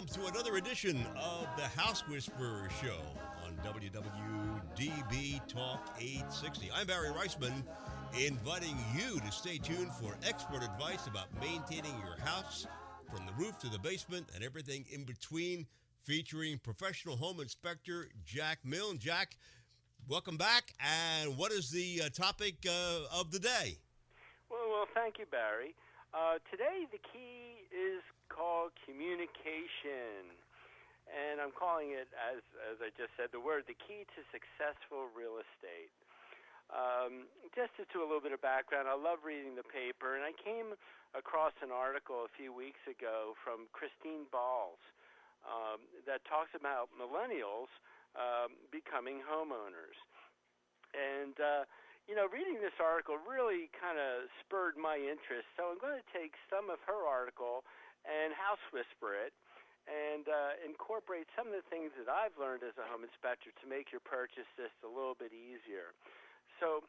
welcome to another edition of the House Whisperer Show on WWDB Talk 860. I'm Barry Reisman, inviting you to stay tuned for expert advice about maintaining your house from the roof to the basement and everything in between, featuring professional home inspector Jack Milne. Jack, welcome back. And what is the topic of the day? Well, thank you, Barry. Today, the key is called communication, and I'm calling it, as I just said, the key to successful real estate. Just to do a little bit of background, I love reading the paper, and I came across an article a few weeks ago from Christine Balls that talks about millennials becoming homeowners. And reading this article really kind of spurred my interest. So I'm going to take some of her article and house whisper it and incorporate some of the things that I've learned as a home inspector to make your purchase just a little bit easier. So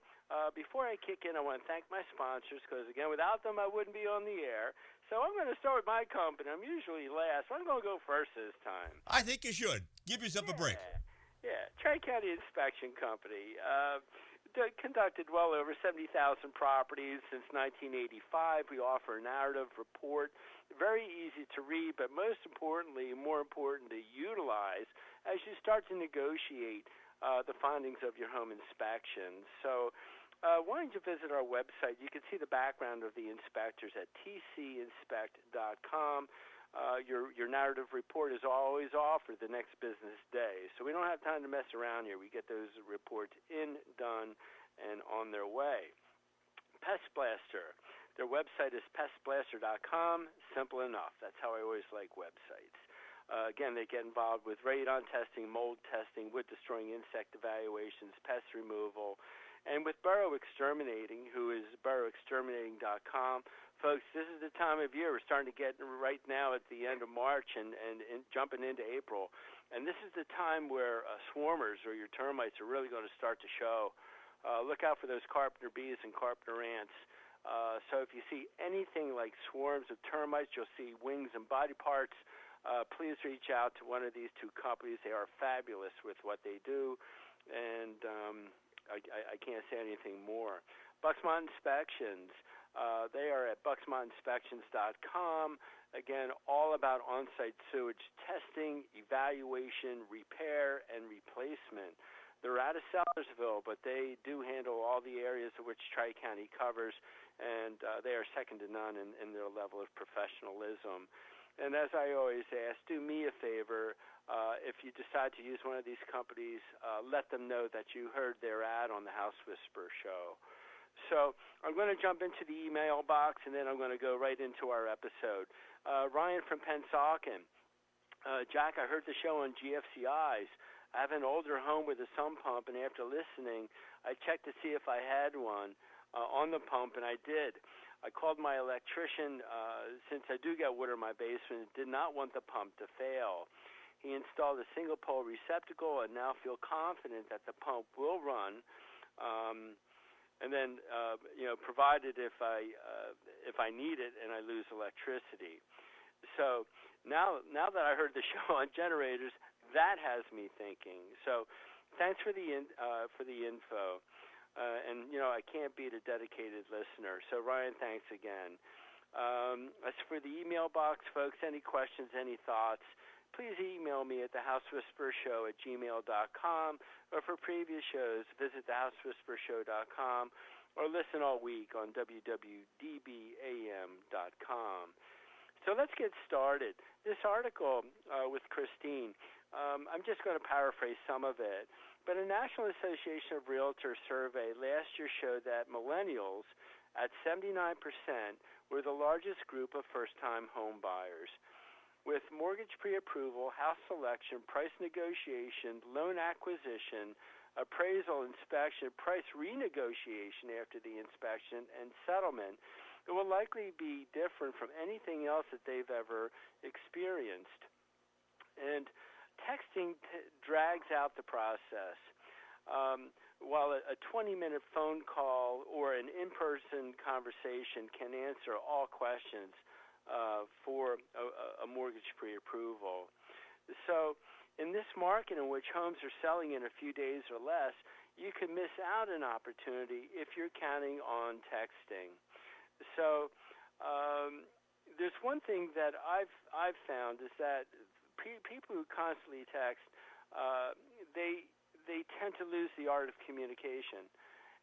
before I kick in, I want to thank my sponsors because, again, without them, I wouldn't be on the air. So I'm going to start with my company. I'm usually last, but I'm going to go first this time. I think you should. Give yourself a break. Yeah, Tri-County Inspection Company. Conducted well over 70,000 properties since 1985. We offer a narrative report, very easy to read, but most importantly, more important to utilize as you start to negotiate the findings of your home inspections. So why don't you visit our website? You can see the background of the inspectors at tcinspect.com. Your narrative report is always offered the next business day. So we don't have time to mess around here. We get those reports in, done, and on their way. Pest Blaster. Their website is pestblaster.com. Simple enough. That's how I always like websites. Again, they get involved with radon testing, mold testing, wood-destroying insect evaluations, pest removal, and with Burrow Exterminating, who is burrowexterminating.com. Folks, this is the time of year. We're starting to get right now at the end of March and jumping into April. And this is the time where swarmers or your termites are really going to start to show. Look out for those carpenter bees and carpenter ants. So if you see anything like swarms of termites, you'll see wings and body parts. Please reach out to one of these two companies. They are fabulous with what they do. And I can't say anything more. Bucksmont Inspections. They are at bucksmontinspections.com. Again, all about on-site sewage testing, evaluation, repair, and replacement. They're out of Sellersville, but they do handle all the areas of which Tri-County covers, and they are second to none in their level of professionalism. And as I always ask, do me a favor. If you decide to use one of these companies, let them know that you heard their ad on the House Whisperer Show. So I'm going to jump into the email box, and then I'm going to go right into our episode. Ryan from Pensauken. Jack, I heard the show on GFCIs. I have an older home with a sump pump, and after listening, I checked to see if I had one on the pump, and I did. I called my electrician since I do get water in my basement and did not want the pump to fail. He installed a single-pole receptacle and now feel confident that the pump will run. And then, provided if I need it and I lose electricity. So now that I heard the show on generators, that has me thinking. So thanks for the info. And I can't beat a dedicated listener. So Ryan, thanks again. As for the email box, folks, any questions, any thoughts, please email me at thehousewhisperershow@gmail.com, or for previous shows, visit thehousewhisperershow.com, or listen all week on www.dbam.com. So let's get started. This article with Christine, I'm just going to paraphrase some of it, but a National Association of Realtors survey last year showed that millennials at 79% were the largest group of first-time home buyers. With mortgage pre-approval, house selection, price negotiation, loan acquisition, appraisal, inspection, price renegotiation after the inspection, and settlement, it will likely be different from anything else that they've ever experienced. And texting drags out the process. While a 20-minute phone call or an in-person conversation can answer all questions, for a mortgage pre-approval. So in this market in which homes are selling in a few days or less, you can miss out an opportunity if you're counting on texting. So there's one thing that I've found is that people who constantly text, they tend to lose the art of communication.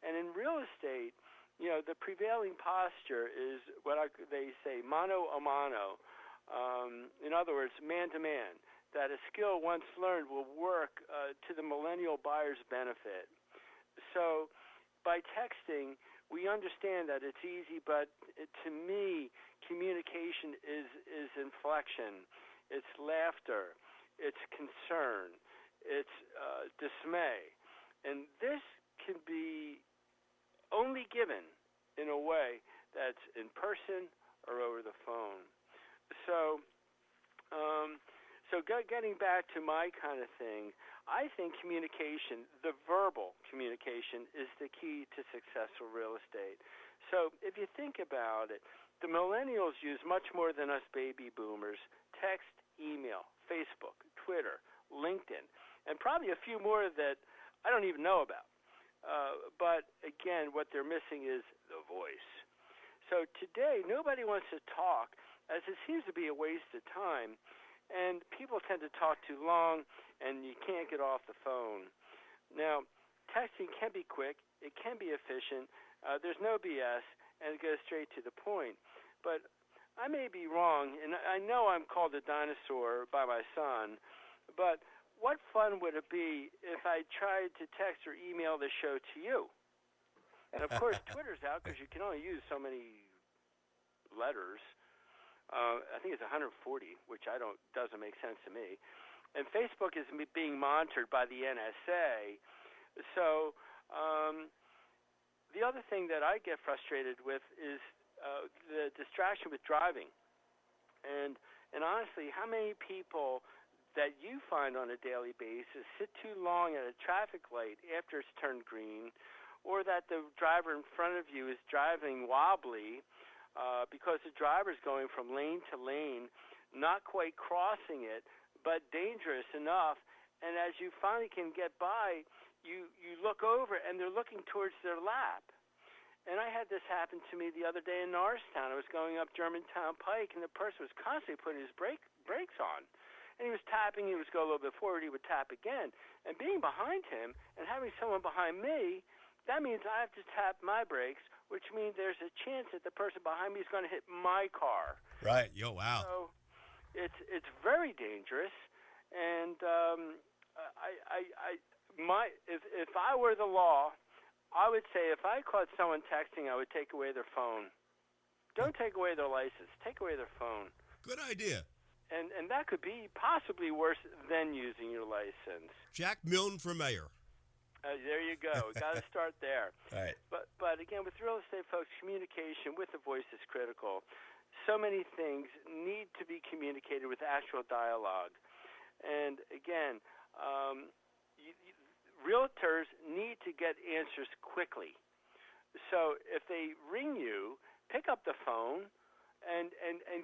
And in real estate, the prevailing posture is what they say mano a mano. In other words, man to man. That a skill once learned will work to the millennial buyer's benefit. So by texting, we understand that it's easy, but to me, communication is inflection. It's laughter. It's concern. It's dismay. And this can be only given in a way that's in person or over the phone. So getting back to my kind of thing, I think communication, the verbal communication, is the key to successful real estate. So if you think about it, the millennials use much more than us baby boomers: text, email, Facebook, Twitter, LinkedIn, and probably a few more that I don't even know about. But again, what they're missing is the voice. So today, nobody wants to talk, as it seems to be a waste of time. And people tend to talk too long, and you can't get off the phone. Now, texting can be quick. It can be efficient. There's no BS, and it goes straight to the point. But I may be wrong, and I know I'm called a dinosaur by my son, but what fun would it be if I tried to text or email the show to you? And, of course, Twitter's out because you can only use so many letters. I think it's 140, which doesn't make sense to me. And Facebook is being monitored by the NSA. So the other thing that I get frustrated with is the distraction with driving. And honestly, how many people that you find on a daily basis sit too long at a traffic light after it's turned green, or that the driver in front of you is driving wobbly because the driver's going from lane to lane, not quite crossing it, but dangerous enough. And as you finally can get by, you look over, and they're looking towards their lap. And I had this happen to me the other day in Norristown. I was going up Germantown Pike, and the person was constantly putting his brakes on. And he was tapping. He would go a little bit forward. He would tap again. And being behind him and having someone behind me, that means I have to tap my brakes, which means there's a chance that the person behind me is going to hit my car. Right. Yo, wow. So it's very dangerous. And if I were the law, I would say if I caught someone texting, I would take away their phone. Don't take away their license. Take away their phone. Good idea. And that could be possibly worse than using your license. Jack Milne for mayor. There you go. Got to start there. All right. But again, with real estate folks, communication with the voice is critical. So many things need to be communicated with actual dialogue. And again, realtors need to get answers quickly. So if they ring you, pick up the phone and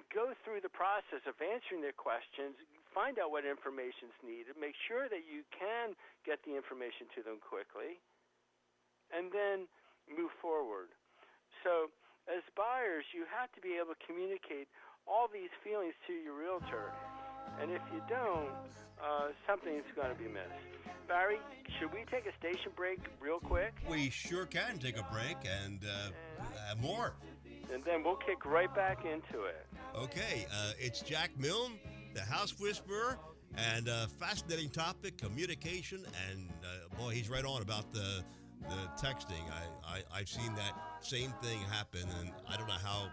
go through the process of answering their questions. Find out what information is needed. Make sure that you can get the information to them quickly, and then move forward. So as buyers, you have to be able to communicate all these feelings to your realtor. And if you don't, something's going to be missed. Barry, should we take a station break real quick? We sure can take a break and more. And then we'll kick right back into it. Okay, it's Jack Milne, the House Whisperer, and a fascinating topic, communication, and boy, he's right on about the texting. I've seen that same thing happen, and I don't know how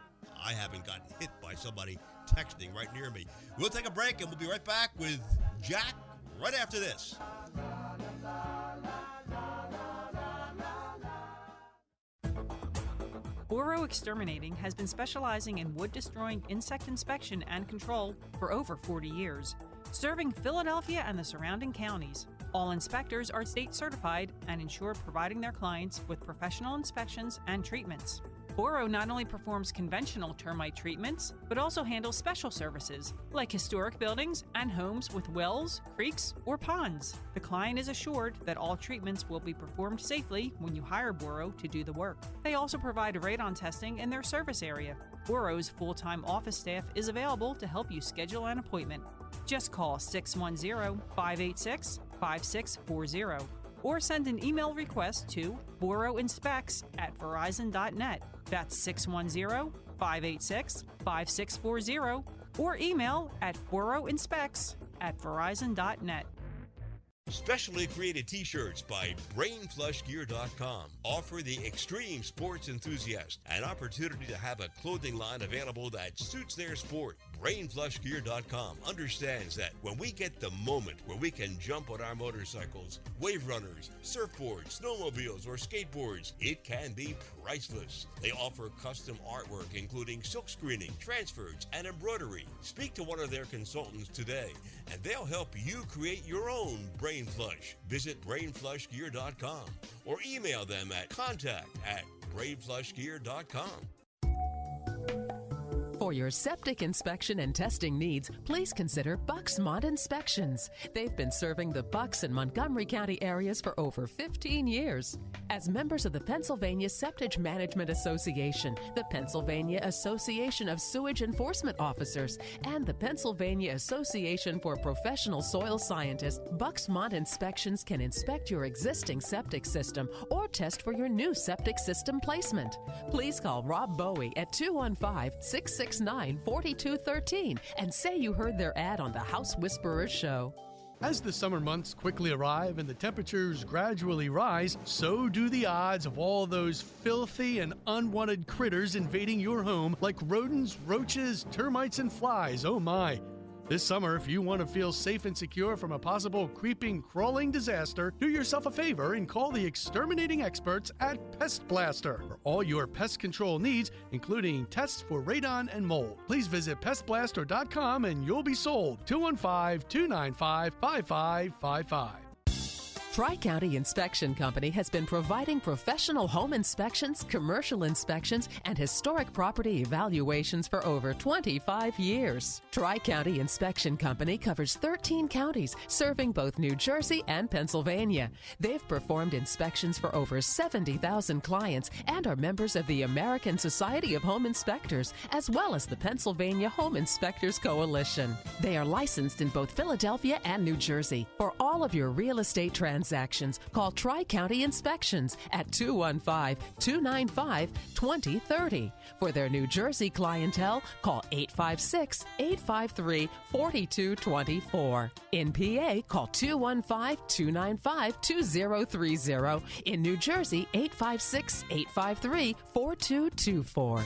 I haven't gotten hit by somebody texting right near me. We'll take a break, and we'll be right back with Jack right after this. Oro Exterminating has been specializing in wood-destroying insect inspection and control for over 40 years, serving Philadelphia and the surrounding counties. All inspectors are state certified and ensure providing their clients with professional inspections and treatments. Boro not only performs conventional termite treatments, but also handles special services like historic buildings and homes with wells, creeks, or ponds. The client is assured that all treatments will be performed safely when you hire Boro to do the work. They also provide radon testing in their service area. Boro's full-time office staff is available to help you schedule an appointment. Just call 610-586-5640 or send an email request to boroinspects@verizon.net. That's 610-586-5640 or email at boroinspects@verizon.net. Specially created t-shirts by BrainFlushGear.com offer the extreme sports enthusiast an opportunity to have a clothing line available that suits their sport. BrainFlushGear.com understands that when we get the moment where we can jump on our motorcycles, wave runners, surfboards, snowmobiles, or skateboards, it can be priceless. They offer custom artwork including silk screening, transfers, and embroidery. Speak to one of their consultants today and they'll help you create your own Brain Flush. Visit BrainFlushGear.com or email them at contact@BrainFlushGear.com. For your septic inspection and testing needs, please consider Bucksmont Inspections. They've been serving the Bucks and Montgomery County areas for over 15 years. As members of the Pennsylvania Septic Management Association, the Pennsylvania Association of Sewage Enforcement Officers, and the Pennsylvania Association for Professional Soil Scientists, Bucksmont Inspections can inspect your existing septic system or test for your new septic system placement. Please call Rob Bowie at 215-669-4213 and say you heard their ad on the House Whisperers show. As the summer months quickly arrive and the temperatures gradually rise, so do the odds of all those filthy and unwanted critters invading your home like rodents, roaches, termites, and flies. Oh my! This summer, if you want to feel safe and secure from a possible creeping, crawling disaster, do yourself a favor and call the exterminating experts at Pest Blaster for all your pest control needs, including tests for radon and mold. Please visit pestblaster.com and you'll be sold. 215-295-5555. Tri-County Inspection Company has been providing professional home inspections, commercial inspections, and historic property evaluations for over 25 years. Tri-County Inspection Company covers 13 counties, serving both New Jersey and Pennsylvania. They've performed inspections for over 70,000 clients and are members of the American Society of Home Inspectors, as well as the Pennsylvania Home Inspectors Coalition. They are licensed in both Philadelphia and New Jersey. For all of your real estate transactions, call Tri-County Inspections at 215-295-2030. For their New Jersey clientele, call 856-853-4224. In PA, call 215-295-2030. In New Jersey, 856-853-4224.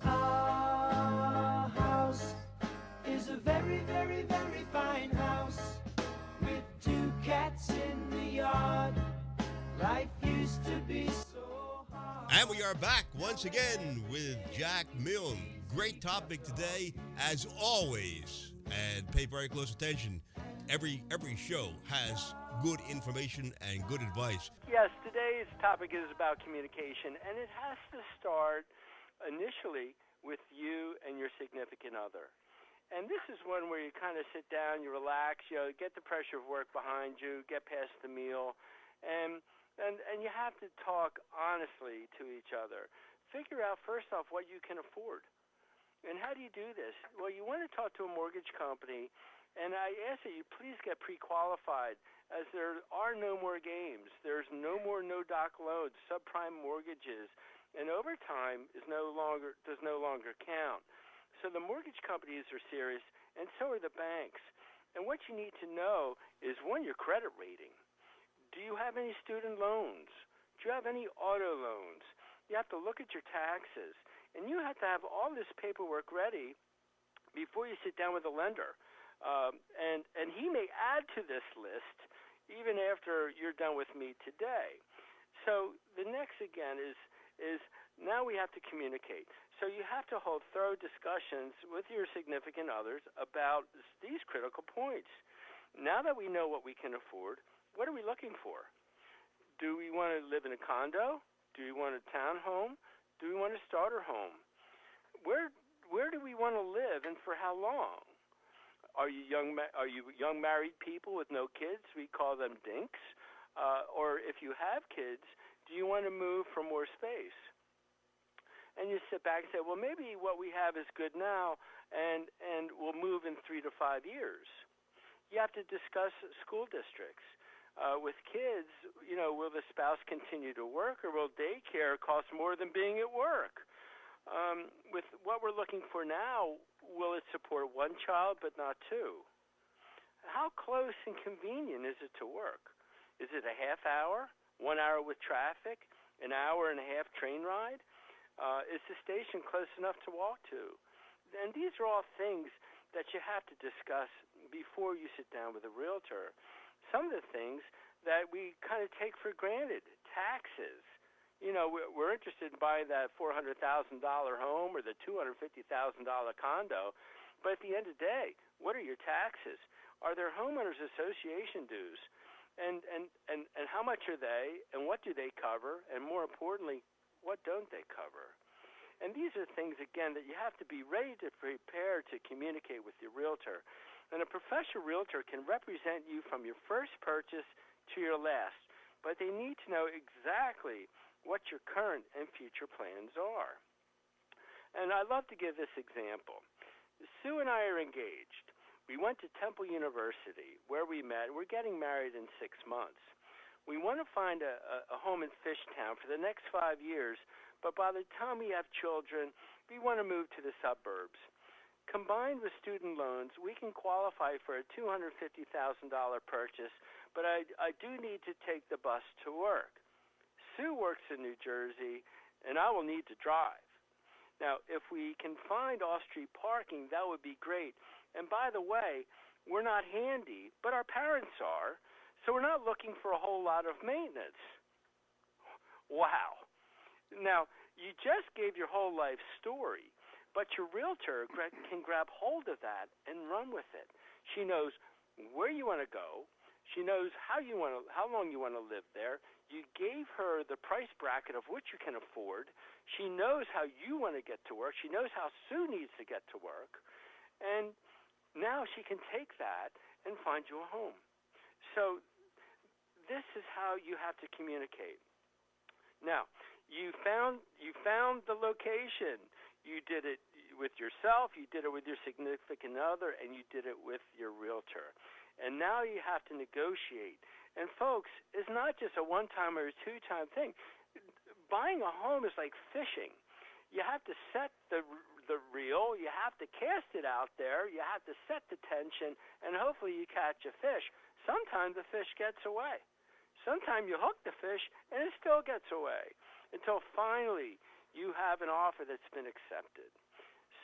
Our house is a very, very, very fine house with 2 cats in the yard. Life used to be so hard. And we are back once again with Jack Milne. Great topic today, as always. And pay very close attention. Every show has good information and good advice. Yes, today's topic is about communication, and it has to start initially with you and your significant other. And this is one where you kind of sit down, you relax, you get the pressure of work behind you, get past the meal, and you have to talk honestly to each other. Figure out, first off, what you can afford. And how do you do this? Well, you want to talk to a mortgage company, and I ask that you please get pre-qualified, as there are no more games. There's no more no-doc loans, subprime mortgages, and overtime does no longer count. So the mortgage companies are serious, and so are the banks. And what you need to know is, one, your credit rating. Do you have any student loans? Do you have any auto loans? You have to look at your taxes, and you have to have all this paperwork ready before you sit down with a lender. And he may add to this list even after you're done with me today. So the next, again, is now we have to communicate. So you have to hold thorough discussions with your significant others about these critical points. Now that we know what we can afford, what are we looking for? Do we want to live in a condo? Do we want a townhome? Do we want a starter home? Where do we want to live, and for how long? Are you young married people with no kids? We call them dinks. Or if you have kids, do you want to move for more space? And you sit back and say, well, maybe what we have is good now, and we'll move in 3 to 5 years. You have to discuss school districts. With kids, will the spouse continue to work, or will daycare cost more than being at work? With what we're looking for now, will it support one child but not two? How close and convenient is it to work? Is it a half hour, 1 hour with traffic, an hour and a half train ride? Is the station close enough to walk to? And these are all things that you have to discuss before you sit down with a realtor. Some of the things that we kind of take for granted, taxes. We're interested in buying that $400,000 home or the $250,000 condo, but at the end of the day, what are your taxes? Are there homeowners association dues? And how much are they, and what do they cover, and more importantly, what don't they cover? And these are things, again, that you have to be ready to prepare to communicate with your realtor. And a professional realtor can represent you from your first purchase to your last, but they need to know exactly what your current and future plans are. And I love to give this example. Sue and I are engaged. We went to Temple University, where we met. We're getting married in 6 months. We want to find a home in Fishtown for the next 5 years, but by the time we have children, we want to move to the suburbs. Combined with student loans, we can qualify for a $250,000 purchase, but I do need to take the bus to work. Sue works in New Jersey, and I will need to drive. Now, if we can find off-street parking, that would be great. And by the way, we're not handy, but our parents are, so we're not looking for a whole lot of maintenance. Wow. Now, you just gave your whole life story, but your realtor can grab hold of that and run with it. She knows where you want to go. She knows how long you want to live there. You gave her the price bracket of which you can afford. She knows how you want to get to work. She knows how Sue needs to get to work. And now she can take that and find you a home. So this is how you have to communicate. Now, you found the location. You did it with yourself, you did it with your significant other, and you did it with your realtor. And now you have to negotiate. And folks, it's not just a one-time or a two-time thing. Buying a home is like fishing. You have to set the reel, you have to cast it out there, you have to set the tension, and hopefully you catch a fish. Sometimes the fish gets away. Sometimes you hook the fish and it still gets away until finally you have an offer that's been accepted.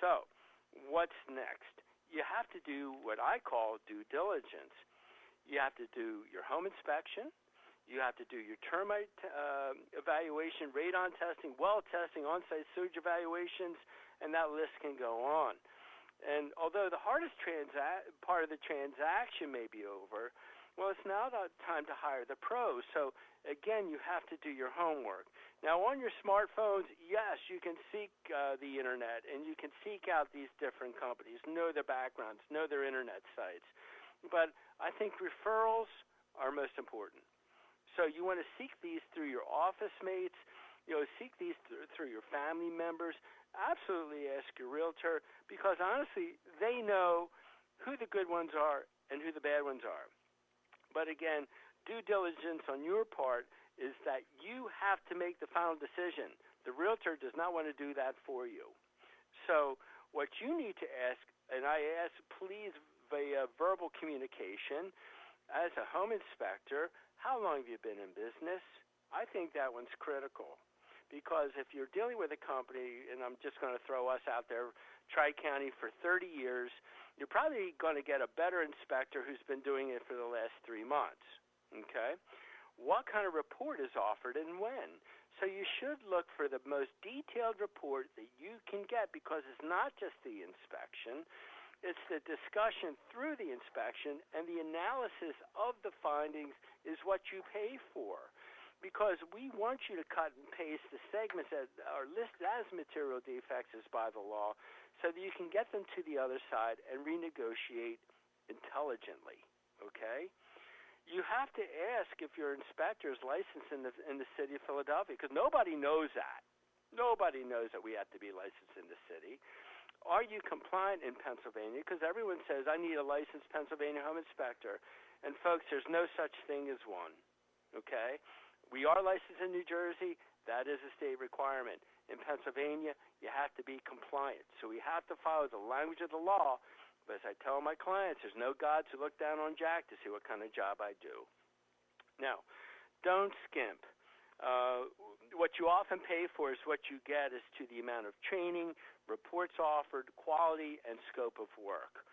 So, what's next? You have to do what I call due diligence. You have to do your home inspection. You have to do your termite evaluation, radon testing, well testing, on-site sewage evaluations, and that list can go on. And although the hardest part of the transaction may be over, well, it's now the time to hire the pros. So, again, you have to do your homework. Now, on your smartphones, yes, you can seek the Internet, and you can seek out these different companies, know their backgrounds, know their Internet sites. But I think referrals are most important. So you want to seek these through your office mates, seek these through your family members. Absolutely ask your realtor, because honestly, they know who the good ones are and who the bad ones are. But again, due diligence on your part is that you have to make the final decision. The realtor does not want to do that for you. So what you need to ask, and I ask please via verbal communication, as a home inspector, how long have you been in business? I think that one's critical. Because if you're dealing with a company, and I'm just going to throw us out there, Tri-County for 30 years, you're probably going to get a better inspector who's been doing it for the last 3 months. Okay? What kind of report is offered and when? So you should look for the most detailed report that you can get, because it's not just the inspection. It's the discussion through the inspection, and the analysis of the findings is what you pay for. because we want you to cut and paste the segments that are listed as material defects as by the law so that you can get them to the other side and renegotiate intelligently, okay? You have to ask if your inspector is licensed in the city of Philadelphia, because nobody knows that. Nobody knows that we have to be licensed in the city. Are you compliant in Pennsylvania? Because everyone says, I need a licensed Pennsylvania home inspector. And, folks, there's no such thing as one, okay? We are licensed in New Jersey. That is a state requirement. In Pennsylvania, you have to be compliant. So we have to follow the language of the law. But as I tell my clients, there's no gods who look down on Jack to see what kind of job I do. Now, don't skimp. What you often pay for is what you get as to the amount of training, reports offered, quality, and scope of work.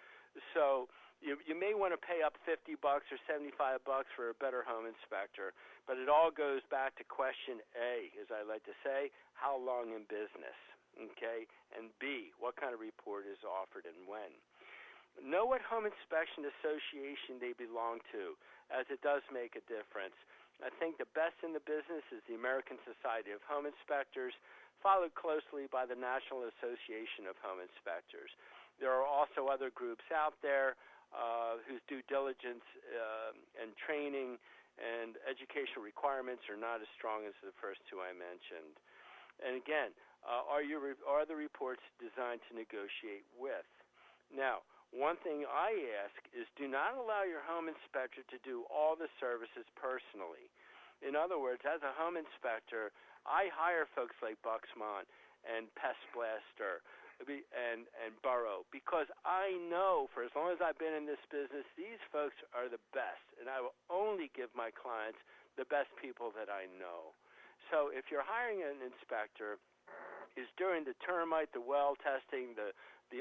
So you may want to pay up $50 or $75 for a better home inspector, but it all goes back to question A, as I like to say, how long in business, okay? And B, what kind of report is offered and when. Know what home inspection association they belong to, as it does make a difference. I think the best in the business is the American Society of Home Inspectors, followed closely by the National Association of Home Inspectors. There are also other groups out there whose due diligence and training and educational requirements are not as strong as the first two I mentioned. And again, are the reports designed to negotiate with? Now, one thing I ask is do not allow your home inspector to do all the services personally. In other words, as a home inspector, I hire folks like Buxmont and Pest Blaster and Burrow because I know for as long as I've been in this business, these folks are the best, and I will only give my clients the best people that I know. So if you're hiring an inspector, is during the termite, the well testing, the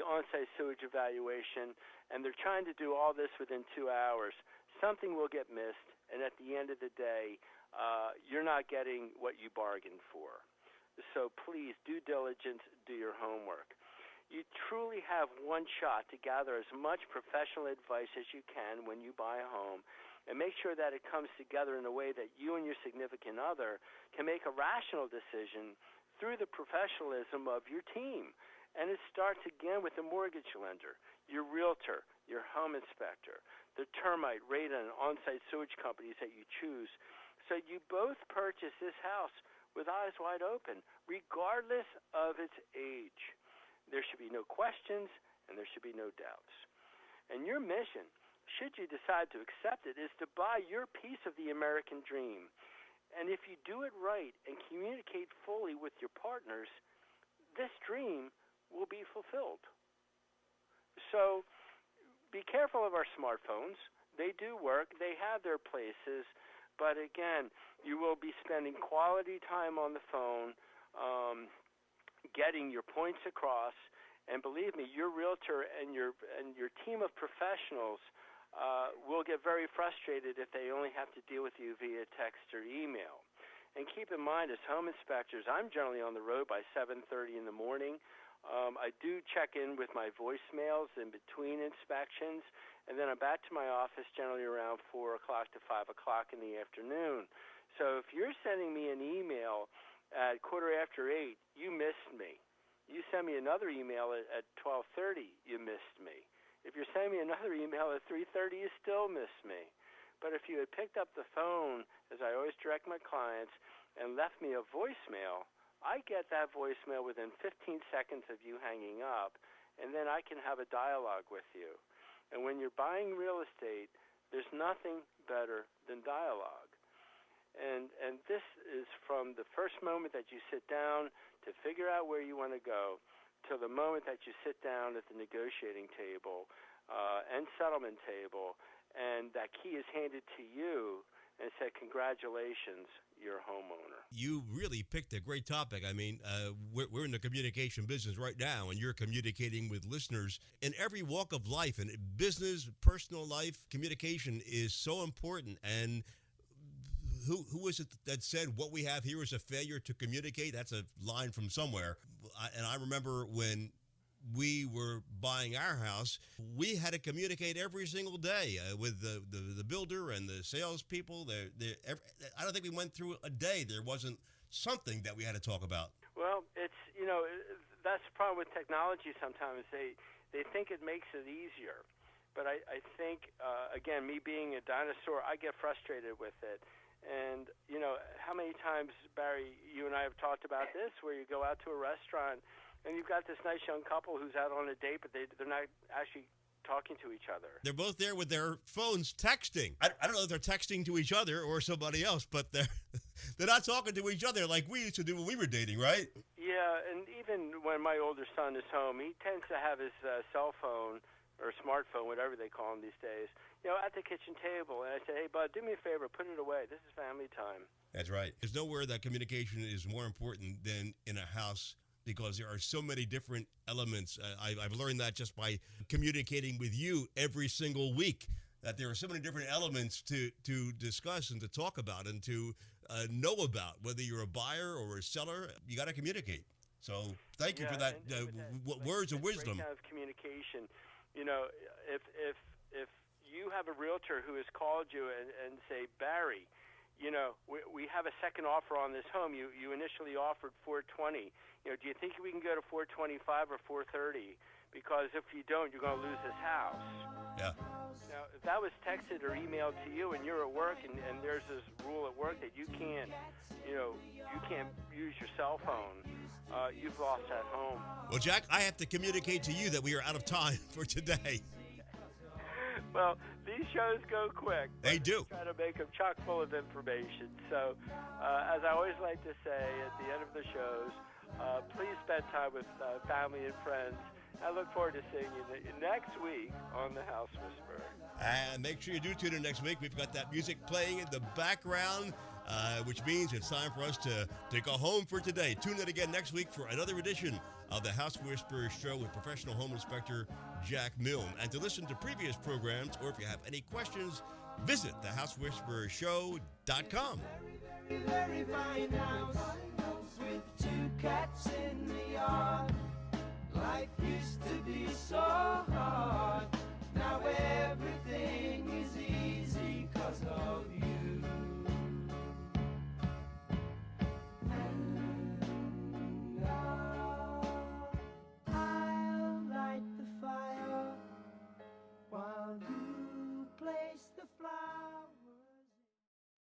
on-site sewage evaluation, and they're trying to do all this within 2 hours, something will get missed, and at the end of the day, you're not getting what you bargained for. So please, due diligence, do your homework. You truly have one shot to gather as much professional advice as you can when you buy a home, and make sure that it comes together in a way that you and your significant other can make a rational decision through the professionalism of your team. And it starts again with the mortgage lender, your realtor, your home inspector, the termite, radon, and on-site sewage companies that you choose. So you both purchase this house with eyes wide open, regardless of its age. There should be no questions, and there should be no doubts. And your mission, should you decide to accept it, is to buy your piece of the American dream. And if you do it right and communicate fully with your partners, this dream will be fulfilled. So be careful of our smartphones. They do work. They have their places. But again, you will be spending quality time on the phone, getting your points across. And believe me, your realtor and your team of professionals will get very frustrated if they only have to deal with you via text or email. And keep in mind, as home inspectors, I'm generally on the road by 7:30 in the morning. I do check in with my voicemails in between inspections, and then I'm back to my office generally around 4 o'clock to 5 o'clock in the afternoon. So if you're sending me an email at 8:15, you missed me. You send me another email at 12:30, you missed me. If you're sending me another email at 3:30, you still missed me. But if you had picked up the phone, as I always direct my clients, and left me a voicemail, I get that voicemail within 15 seconds of you hanging up, and then I can have a dialogue with you. And when you're buying real estate, there's nothing better than dialogue. And this is from the first moment that you sit down to figure out where you want to go till the moment that you sit down at the negotiating table and settlement table, and that key is handed to you and said, congratulations, you're a homeowner. You really picked a great topic. I mean, we're in the communication business right now, and you're communicating with listeners in every walk of life. And business, personal life, communication is so important. And who was it that said, what we have here is a failure to communicate? That's a line from somewhere. And I remember when we were buying our house, we had to communicate every single day with the builder and the salespeople. I don't think we went through a day there wasn't something that we had to talk about. Well, it's, that's the problem with technology sometimes. They think it makes it easier. But I think, again, me being a dinosaur, I get frustrated with it. And, how many times, Barry, you and I have talked about this, where you go out to a restaurant and you've got this nice young couple who's out on a date, but they're not actually talking to each other. They're both there with their phones texting. I don't know if they're texting to each other or somebody else, but they're not talking to each other like we used to do when we were dating, right? Yeah, and even when my older son is home, he tends to have his cell phone or smartphone, whatever they call them these days, at the kitchen table. And I say, hey, bud, do me a favor, put it away. This is family time. That's right. There's nowhere that communication is more important than in a house, because there are so many different elements. I've learned that just by communicating with you every single week, that there are so many different elements to discuss and to talk about and to know about. Whether you're a buyer or a seller, you got to communicate. So thank you for that words of wisdom. Kind of communication. If you have a realtor who has called you and say, Barry, we have a second offer on this home. You initially offered $420. Do you think we can go to $425 or $430? Because if you don't, you're going to lose this house. Yeah. Now, if that was texted or emailed to you and you're at work and there's this rule at work that you can't, you can't use your cell phone, you've lost that home. Well, Jack, I have to communicate to you that we are out of time for today. Well, these shows go quick. They do. Try to make them chock full of information. So, as I always like to say at the end of the shows, please spend time with family and friends. I look forward to seeing you next week on The House Whisperer. And make sure you do tune in next week. We've got that music playing in the background, which means it's time for us to go home for today. Tune in again next week for another edition of The House Whisperer Show with professional home inspector Jack Milne. And to listen to previous programs, or if you have any questions, visit thehousewhisperershow.com. Very, very fine house with 2 cats in the yard. Life used to be so hard. Now everything is easy 'cause of you.